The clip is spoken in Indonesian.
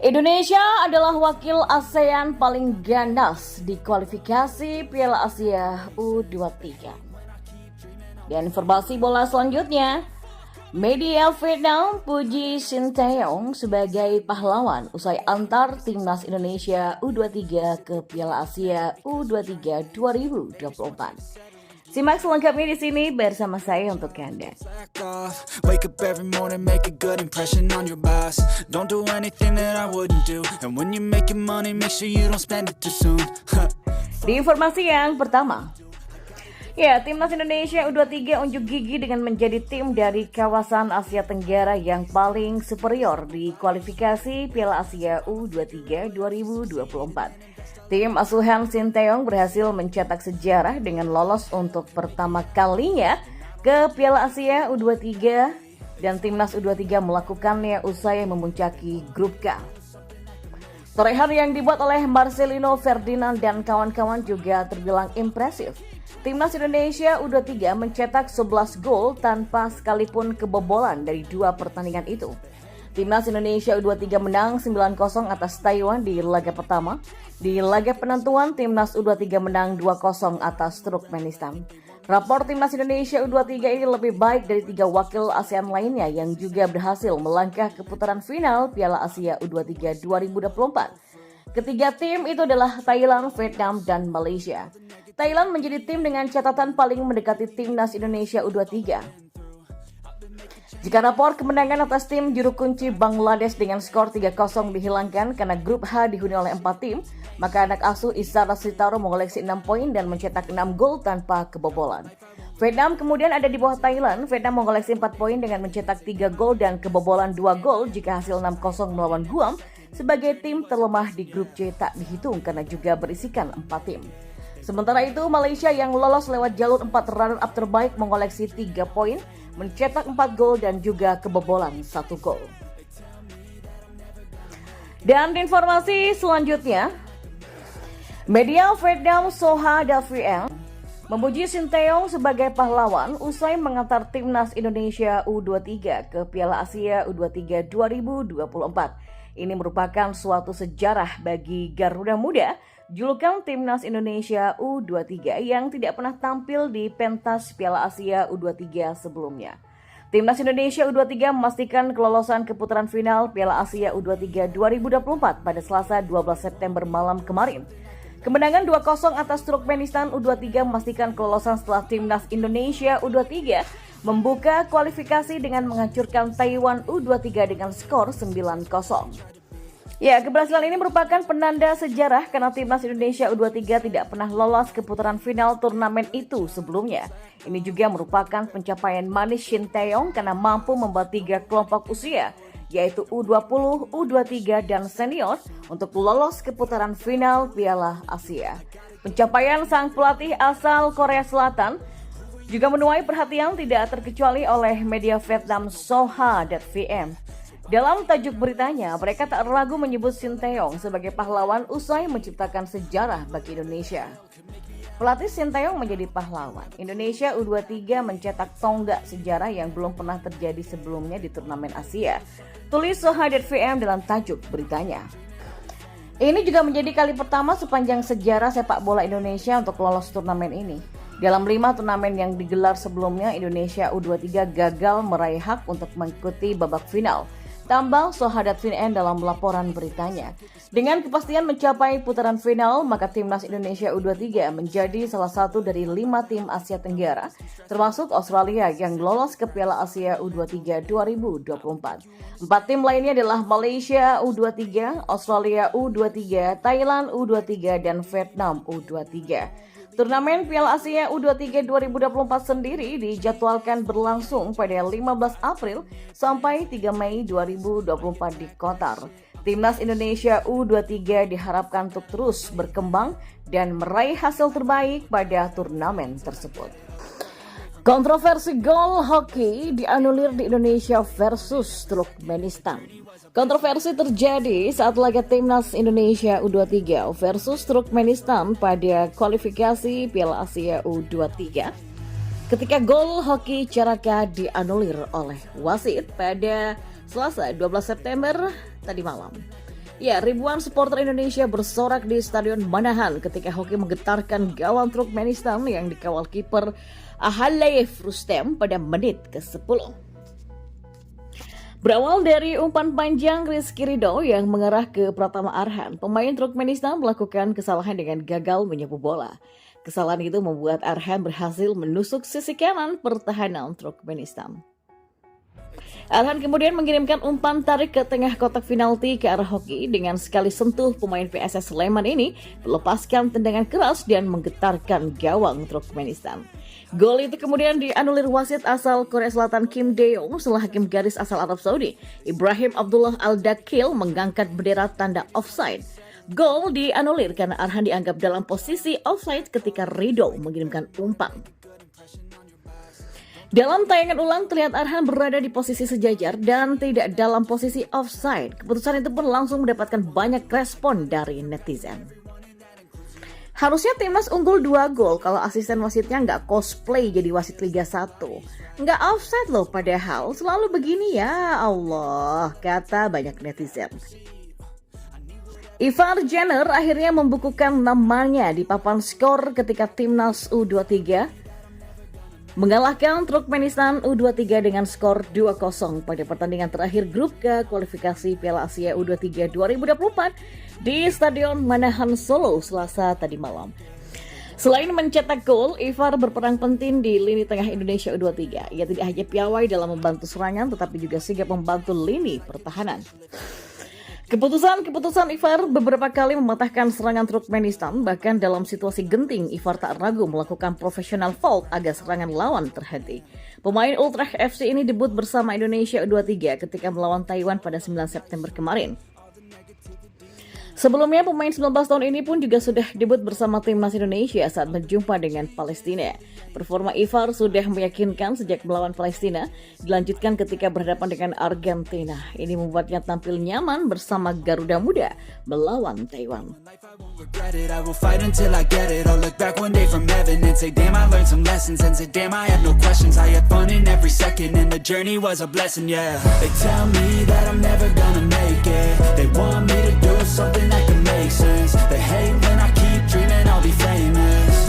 Indonesia adalah wakil ASEAN paling ganas di kualifikasi Piala Asia U23. Dan informasi bola selanjutnya, media Vietnam puji Sinteyong sebagai pahlawan usai antar timnas Indonesia U23 ke Piala Asia U23 2024. Simak selengkapnya di sini bersama saya untuk Anda. Wake up every morning, make a good impression on your boss. Don't do anything that I wouldn't do. And when you're making money, make sure you don't spend it too soon. Di informasi yang pertama, Timnas Indonesia U23 unjuk gigi dengan menjadi tim dari kawasan Asia Tenggara yang paling superior di kualifikasi Piala Asia U23 2024. Tim asuhan Sinteyong berhasil mencetak sejarah dengan lolos untuk pertama kalinya ke Piala Asia U23 dan Timnas U23 melakukannya usai memuncaki grup K. Torehan yang dibuat oleh Marcelino Ferdinand dan kawan-kawan juga terbilang impresif. Timnas Indonesia U23 mencetak 11 gol tanpa sekalipun kebobolan dari dua pertandingan itu. Timnas Indonesia U23 menang 9-0 atas Taiwan di laga pertama. Di laga penentuan, Timnas U23 menang 2-0 atas Turkmenistan. Rapor Timnas Indonesia U23 ini lebih baik dari 3 wakil ASEAN lainnya yang juga berhasil melangkah ke putaran final Piala Asia U23 2024. Ketiga tim itu adalah Thailand, Vietnam, dan Malaysia. Thailand menjadi tim dengan catatan paling mendekati Timnas Indonesia U23. Jika rapor kemenangan atas tim juru kunci Bangladesh dengan skor 3-0 dihilangkan karena grup H dihuni oleh 4 tim, maka anak asuh Isara Sitaro mengoleksi 6 poin dan mencetak 6 gol tanpa kebobolan. Vietnam kemudian ada di bawah Thailand. Vietnam mengoleksi 4 poin dengan mencetak 3 gol dan kebobolan 2 gol jika hasil 6-0 melawan Guam. Sebagai tim terlemah di grup C tak dihitung karena juga berisikan 4 tim. Sementara itu, Malaysia yang lolos lewat jalur 4 runner-up terbaik mengoleksi 3 poin, mencetak 4 gol dan juga kebobolan 1 gol. Dan informasi selanjutnya, media Vietnam Soha Daviem memuji Sinteyong sebagai pahlawan usai mengantar timnas Indonesia U23 ke Piala Asia U23 2024. Ini merupakan suatu sejarah bagi Garuda Muda, julukan timnas Indonesia U23 yang tidak pernah tampil di pentas Piala Asia U23 sebelumnya. Timnas Indonesia U23 memastikan kelolosan ke putaran final Piala Asia U23 2024 pada Selasa 12 September malam kemarin. Kemenangan 2-0 atas Turkmenistan U23 memastikan kelolosan setelah timnas Indonesia U23 membuka kualifikasi dengan menghancurkan Taiwan U23 dengan skor 9-0. Keberhasilan ini merupakan penanda sejarah karena timnas Indonesia U23 tidak pernah lolos ke putaran final turnamen itu sebelumnya. Ini juga merupakan pencapaian manis Sinteyong karena mampu membawa 3 kelompok usia, yaitu U20, U23, dan senior untuk lolos ke putaran final Piala Asia. Pencapaian sang pelatih asal Korea Selatan juga menuai perhatian tidak terkecuali oleh media Vietnam Soha Daviem. Dalam tajuk beritanya, mereka tak ragu menyebut Sinteyong sebagai pahlawan usai menciptakan sejarah bagi Indonesia. Pelatih Sinteyong menjadi pahlawan. Indonesia U23 mencetak tonggak sejarah yang belum pernah terjadi sebelumnya di turnamen Asia. Tulis Soha Daviem dalam tajuk beritanya. Ini juga menjadi kali pertama sepanjang sejarah sepak bola Indonesia untuk lolos turnamen ini. Dalam 5 turnamen yang digelar sebelumnya, Indonesia U23 gagal meraih hak untuk mengikuti babak final. Tambah Soha Daviem dalam laporan beritanya. Dengan kepastian mencapai putaran final, maka timnas Indonesia U23 menjadi salah satu dari 5 tim Asia Tenggara, termasuk Australia yang lolos ke Piala Asia U23 2024. 4 tim lainnya adalah Malaysia U23, Australia U23, Thailand U23, dan Vietnam U23. Turnamen Piala Asia U23 2024 sendiri dijadwalkan berlangsung pada 15 April sampai 3 Mei 2024 di Qatar. Timnas Indonesia U23 diharapkan untuk terus berkembang dan meraih hasil terbaik pada turnamen tersebut. Kontroversi gol hoki dianulir di Indonesia versus Turkmenistan. Kontroversi terjadi saat laga timnas Indonesia U23 versus Turkmenistan pada kualifikasi Piala Asia U23 ketika gol hoki Caraka dianulir oleh wasit pada Selasa 12 September tadi malam. Ya, ribuan supporter Indonesia bersorak di Stadion Manahan ketika hoki menggetarkan gawang Turkmenistan yang dikawal kiper Ahalayev Rustem pada menit ke-10. Berawal dari umpan panjang Rizky Ridho yang mengarah ke Pratama Arhan, pemain Turkmenistan melakukan kesalahan dengan gagal menyapu bola. Kesalahan itu membuat Arhan berhasil menusuk sisi kanan pertahanan Turkmenistan. Arhan kemudian mengirimkan umpan tarik ke tengah kotak penalti ke arah hoki dengan sekali sentuh pemain PSS Sleman ini melepaskan tendangan keras dan menggetarkan gawang Turkmenistan. Gol itu kemudian dianulir wasit asal Korea Selatan Kim Dae-yong setelah hakim garis asal Arab Saudi Ibrahim Abdullah Al-Dakil mengangkat bendera tanda offside. Gol dianulir karena Arhan dianggap dalam posisi offside ketika Ridho mengirimkan umpan. Dalam tayangan ulang terlihat Arhan berada di posisi sejajar dan tidak dalam posisi offside. Keputusan itu pun langsung mendapatkan banyak respon dari netizen. Harusnya timnas unggul 2 gol kalau asisten wasitnya nggak cosplay jadi wasit Liga 1. Nggak offside loh padahal, selalu begini ya Allah, kata banyak netizen. Ivar Jenner akhirnya membukukan namanya di papan skor ketika timnas U23 mengalahkan Turkmenistan U23 dengan skor 2-0 pada pertandingan terakhir grup K kualifikasi Piala Asia U23 2024 di Stadion Manahan Solo Selasa tadi malam. Selain mencetak gol, Ivar berperan penting di lini tengah Indonesia U23. Ia tidak hanya piawai dalam membantu serangan tetapi juga sigap membantu lini pertahanan. Keputusan Ivar beberapa kali mematahkan serangan Turkmenistan, bahkan dalam situasi genting Ivar tak ragu melakukan profesional fault agar serangan lawan terhenti. Pemain Utrecht FC ini debut bersama Indonesia U23 ketika melawan Taiwan pada 9 September kemarin. Sebelumnya, pemain 19 tahun ini pun juga sudah debut bersama timnas Indonesia saat berjumpa dengan Palestina. Performa Ivar sudah meyakinkan sejak melawan Palestina, dilanjutkan ketika berhadapan dengan Argentina. Ini membuatnya tampil nyaman bersama Garuda Muda melawan Taiwan. I will fight until I get it. I'll look back one day from heaven and say, damn, I learned some lessons. And say, damn, I had no questions. I had fun in every second, and the journey was a blessing, yeah. They tell me that I'm never gonna make it. They want me to do something that can make sense. They hate when I keep dreaming I'll be famous.